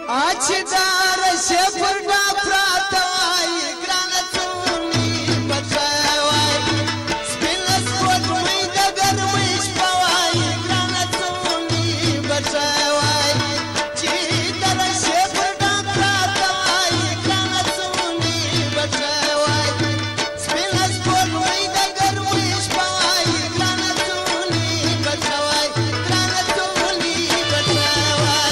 اچدار شپر دا پراتوای ګرانه څونی بچوای سپین سپوږ مې د ګرمۍ شپوای ګرانه څونی بچوای چې در شپر دا پراتوای ګرانه څونی بچوای سپین سپوږ مې د ګرمۍ شپوای ګرانه څونی بچوای ګرانه څونی بچوای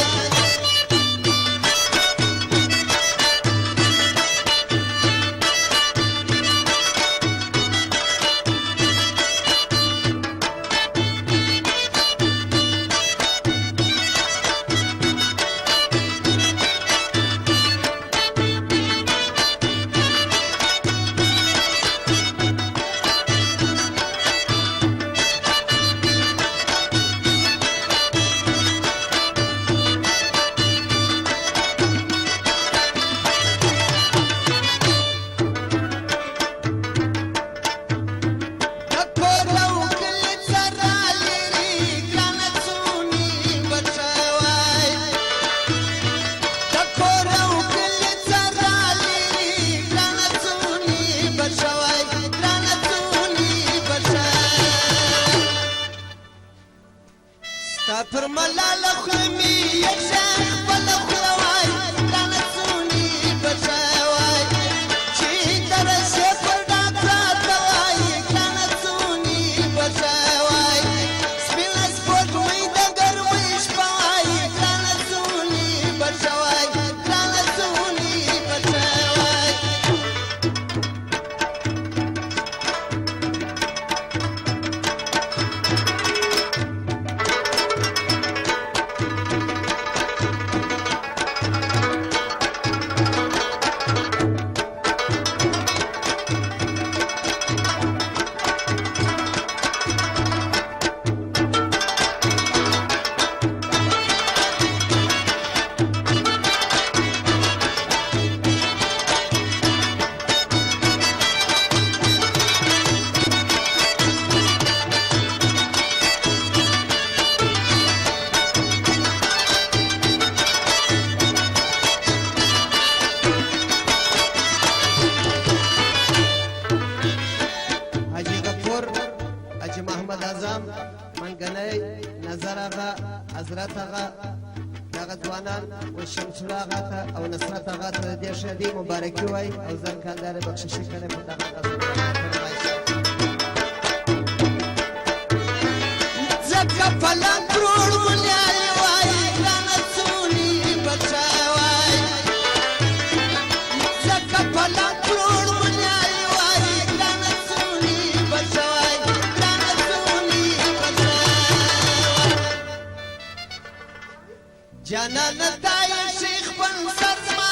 پر ملال خمی یک شیخ بل خلوای ګرانه څونی بچوای چې در شپر دا پراتوای ګرانه څونی بچوای سپین سپوږمۍ د ګرمۍ شپوای ګرانه څونی بچوای ګرانه څونی بچوای حاجی محمد اعظم منګنی نظر آغا حضرت آغا دغه ځوانان و شمس الله آغا ته او نصرت آغا ته د دې شادي مبارکي وایي او زر کلدارې بخششي کړی په دغه ځکه فلک روړ ونیالې وایي ګرانه څونی بچوای ځکه فلک روړ ونیالې وایي ګرانه څونی بچوای ګرانه څونی بچوای جانان تای شیخ بن سرما